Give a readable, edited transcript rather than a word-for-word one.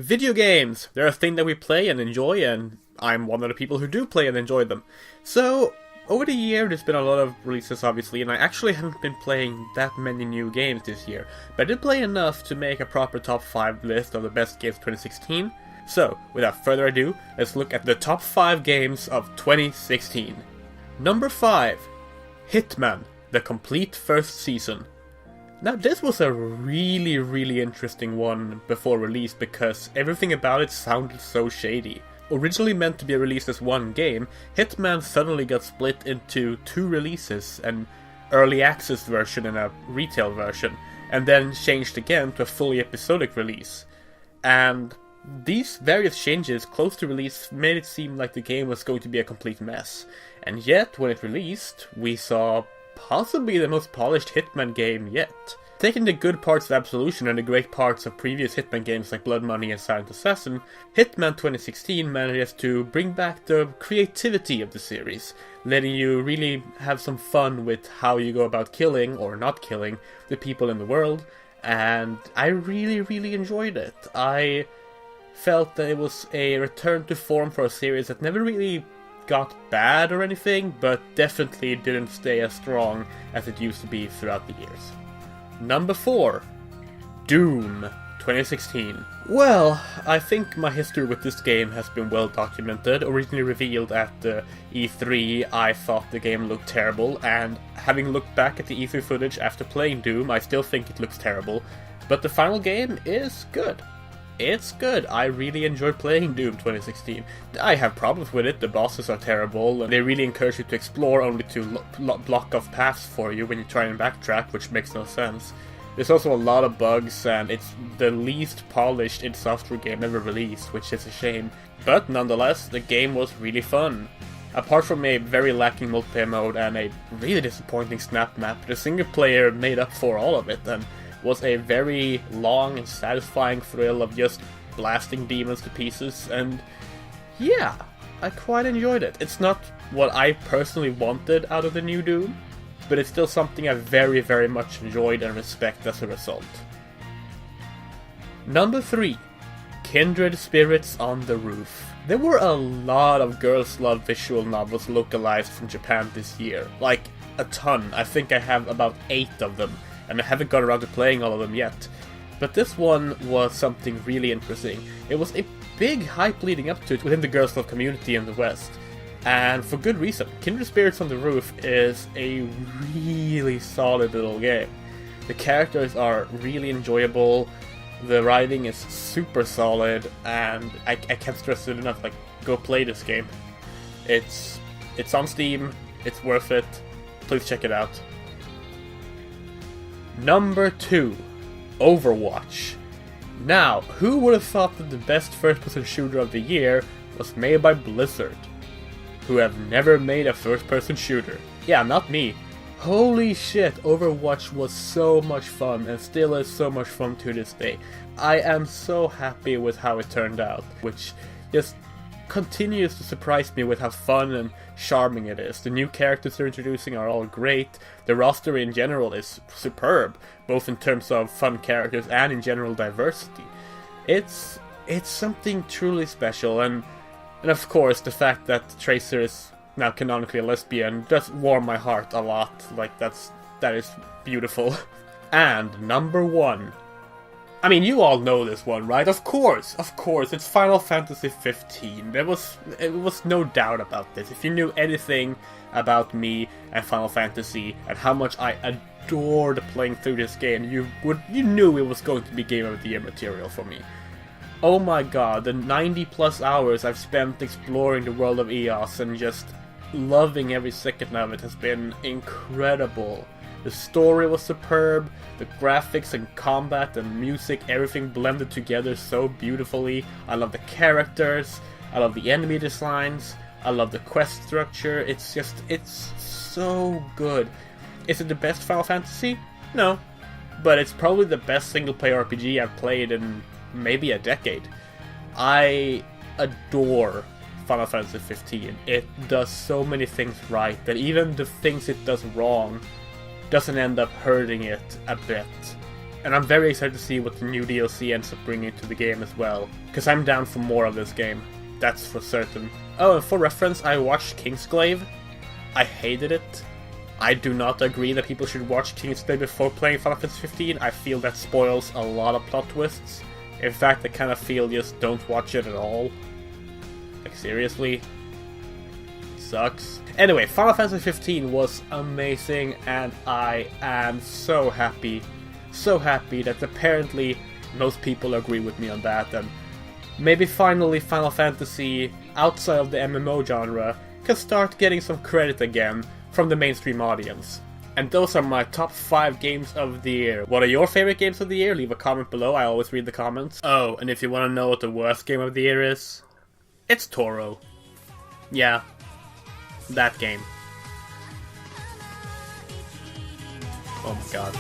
Video games! They're a thing that we play and enjoy, and I'm one of the people who do play and enjoy them. So, over the year there's been a lot of releases obviously, and I actually haven't been playing that many new games this year, but I did play enough to make a proper top 5 list of the best games 2016. So, without further ado, let's look at the top 5 games of 2016. Number 5. Hitman, the complete first season. Now this was a really interesting one before release because everything about it sounded so shady. Originally meant to be released as one game, Hitman suddenly got split into 2 releases, an early access version and a retail version, and then changed again to a fully episodic release. And these various changes close to release made it seem like the game was going to be a complete mess. And yet, when it released, we saw possibly the most polished Hitman game yet. Taking the good parts of Absolution and the great parts of previous Hitman games like Blood Money and Silent Assassin, Hitman 2016 manages to bring back the creativity of the series, letting you really have some fun with how you go about killing, or not killing, the people in the world, and I really enjoyed it. I felt that it was a return to form for a series that never really got bad or anything, but definitely didn't stay as strong as it used to be throughout the years. Number 4. Doom 2016. Well, I think my history with this game has been well documented. Originally revealed at E3, I thought the game looked terrible, and having looked back at the E3 footage after playing Doom, I still think it looks terrible. But the final game is good. It's good. I really enjoyed playing Doom 2016. I have problems with it. The bosses are terrible, and they really encourage you to explore only to block off paths for you when you try and backtrack, which makes no sense. There's also a lot of bugs, and it's the least polished id Software game ever released, which is a shame. But nonetheless, the game was really fun. Apart from a very lacking multiplayer mode and a really disappointing snap map, the single player made up for all of it, and was a very long and satisfying thrill of just blasting demons to pieces, and yeah, I quite enjoyed it. It's not what I personally wanted out of the new Doom, but it's still something I very much enjoyed and respect as a result. Number 3. Kindred Spirits on the Roof. There were a lot of girls' love visual novels localized from Japan this year, like a ton. I think I have about 8 of them, and I haven't got around to playing all of them yet. But this one was something really interesting. It was a big hype leading up to it within the Girls Love community in the West. And for good reason. Kindred Spirits on the Roof is a really solid little game. The characters are really enjoyable, the writing is super solid, and I can't stress it enough, like, go play this game. It's on Steam, it's worth it, please check it out. Number 2. Overwatch. Now, who would have thought that the best first-person shooter of the year was made by Blizzard, who have never made a first-person shooter? Yeah, not me. Holy shit, Overwatch was so much fun, and still is so much fun to this day. I am so happy with how it turned out, which just continues to surprise me with how fun and charming it is. The new characters they're introducing are all great. The roster in general is superb, both in terms of fun characters and in general diversity. It's something truly special, and of course the fact that Tracer is now canonically a lesbian does warm my heart a lot. Like, that is beautiful. And number 1. I mean, you all know this one, right? Of course, it's Final Fantasy 15. It was no doubt about this. If you knew anything about me and Final Fantasy and how much I adored playing through this game, you knew it was going to be Game of the Year material for me. Oh my god, the 90 plus hours I've spent exploring the world of EOS and just loving every second of it has been incredible. The story was superb, the graphics and combat and music, everything blended together so beautifully. I love the characters, I love the enemy designs, I love the quest structure. It's so good. Is it the best Final Fantasy? No, but it's probably the best single-player RPG I've played in maybe a decade. I adore Final Fantasy 15. It does so many things right that even the things it does wrong doesn't end up hurting it a bit. And I'm very excited to see what the new DLC ends up bringing to the game as well, because I'm down for more of this game, that's for certain. Oh, and for reference, I watched Kingsglaive. I hated it. I do not agree that people should watch Kingsglaive before playing Final Fantasy 15. I feel that spoils a lot of plot twists. In fact, I kind of feel just don't watch it at all. Like, seriously? Sucks. Anyway, Final Fantasy 15 was amazing, and I am so happy that apparently most people agree with me on that, and maybe finally Final Fantasy, outside of the MMO genre, can start getting some credit again from the mainstream audience. And those are my top 5 games of the year. What are your favorite games of the year? Leave a comment below, I always read the comments. Oh, and if you want to know what the worst game of the year is, it's Toro. Yeah, that game. Oh my god.